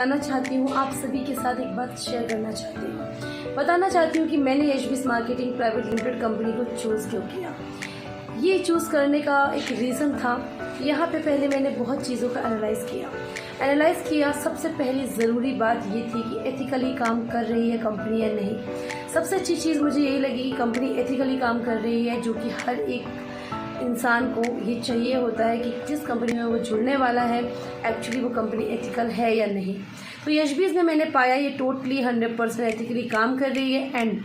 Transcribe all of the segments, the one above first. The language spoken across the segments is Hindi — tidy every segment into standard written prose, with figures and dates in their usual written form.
बताना चाहती हूँ, आप सभी के साथ एक बात शेयर करना चाहती हूँ। बताना चाहती हूँ कि मैंने HBs marketing private limited company को चूज़ क्यों किया। ये चूज़ करने का एक रीज़न था। यहाँ पे पहले मैंने बहुत चीज़ों का एनालाइज़ किया। सबसे पहली ज़रूरी बात ये थी कि एथिकली काम कर रही है कंपनी या नहीं। सबसे अच्छी चीज़ मुझे यही लगी कि कंपनी एथिकली काम कर रही है, जो कि हर एक इंसान को ये चाहिए होता है कि जिस कंपनी में वो जुड़ने वाला है एक्चुअली वो कंपनी एथिकल है या नहीं। तो एचबीएस में मैंने पाया ये टोटली 100% एथिकली काम कर रही है एंड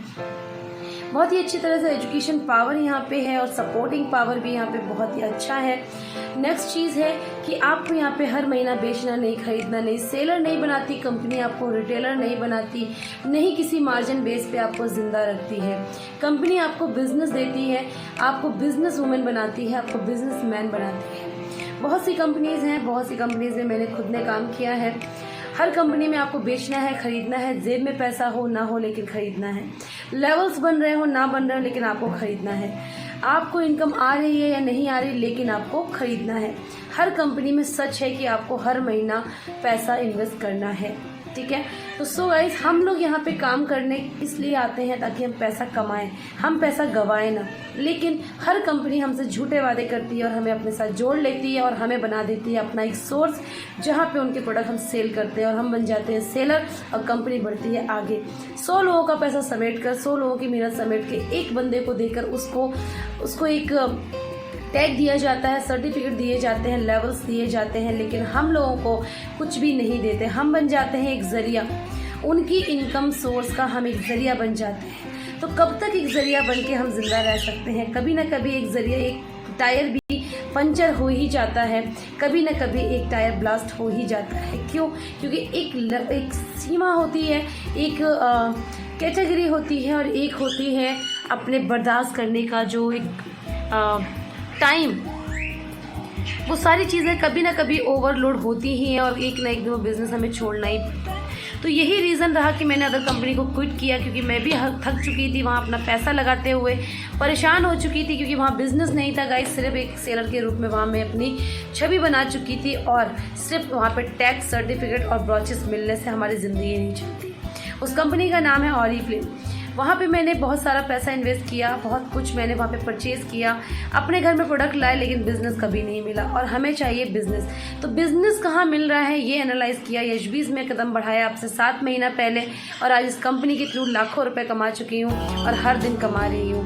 बहुत ही अच्छी तरह से एजुकेशन पावर यहाँ पे है और सपोर्टिंग पावर भी यहाँ पे बहुत ही अच्छा है। नेक्स्ट चीज़ है कि आपको यहाँ पे हर महीना बेचना नहीं, खरीदना नहीं, सेलर नहीं बनाती कंपनी, आपको रिटेलर नहीं बनाती, नहीं किसी मार्जिन बेस पे आपको ज़िंदा रखती है कंपनी। आपको बिजनेस देती है, आपको बिजनेस वूमेन बनाती है, आपको बिजनेस मैन बनाती है। बहुत सी कंपनीज़ हैं, बहुत सी कंपनीज़ में मैंने खुद ने काम किया है। हर कंपनी में आपको बेचना है, खरीदना है, जेब में पैसा हो ना हो लेकिन खरीदना है। लेवल्स बन रहे हो ना बन रहे हो लेकिन आपको खरीदना है। आपको इनकम आ रही है या नहीं आ रही लेकिन आपको खरीदना है। हर कंपनी में सच है कि आपको हर महीना पैसा इन्वेस्ट करना है, ठीक है। तो सो गाइस, हम लोग यहाँ पे काम करने इसलिए आते हैं ताकि हम पैसा कमाएं, हम पैसा गवाएं ना। लेकिन हर कंपनी हमसे झूठे वादे करती है और हमें अपने साथ जोड़ लेती है और हमें बना देती है अपना एक सोर्स, जहाँ पे उनके प्रोडक्ट हम सेल करते हैं और हम बन जाते हैं सेलर और कंपनी बढ़ती है आगे। 100 लोगों का पैसा समेट कर, 100 लोगों की मेहनत समेट के एक बंदे को देकर उसको एक टैग दिया जाता है, सर्टिफिकेट दिए जाते हैं, लेवल्स दिए जाते हैं, लेकिन हम लोगों को कुछ भी नहीं देते। हम बन जाते हैं एक ज़रिया, उनकी इनकम सोर्स का हम एक ज़रिया बन जाते हैं। तो कब तक एक ज़रिया बन के हम जिंदा रह सकते हैं? कभी ना कभी एक ज़रिया, एक टायर भी पंचर हो ही जाता है, कभी ना कभी एक टायर ब्लास्ट हो ही जाता है। क्यों? क्योंकि एक सीमा होती है, एक कैटेगरी होती है और एक होती है अपने बर्दाश्त करने का जो एक टाइम। वो सारी चीज़ें कभी ना कभी ओवरलोड होती ही हैं और एक ना एक दिन वो बिज़नेस हमें छोड़ना ही पड़ता है। तो यही रीज़न रहा कि मैंने अदर कंपनी को क्विट किया, क्योंकि मैं भी थक चुकी थी वहाँ अपना पैसा लगाते हुए, परेशान हो चुकी थी क्योंकि वहाँ बिज़नेस नहीं था गाइस। सिर्फ एक सेलर के रूप में वहाँ मैं अपनी छवि बना चुकी थी और सिर्फ वहाँ पर टैक्स सर्टिफिकेट और ब्रॉचेस मिलने से हमारी ज़िंदगी नहीं चलती। उस कंपनी का नाम है ऑरिफ्लेम। वहाँ पे मैंने बहुत सारा पैसा इन्वेस्ट किया, बहुत कुछ मैंने वहाँ पे परचेज़ किया, अपने घर में प्रोडक्ट लाए, लेकिन बिज़नेस कभी नहीं मिला और हमें चाहिए बिज़नेस। तो बिज़नेस कहाँ मिल रहा है ये एनालाइज़ किया, एचबीएस में कदम बढ़ाया आपसे 7 महीना पहले और आज इस कंपनी के थ्रू लाखों रुपए कमा चुकी हूँ और हर दिन कमा रही हूँ।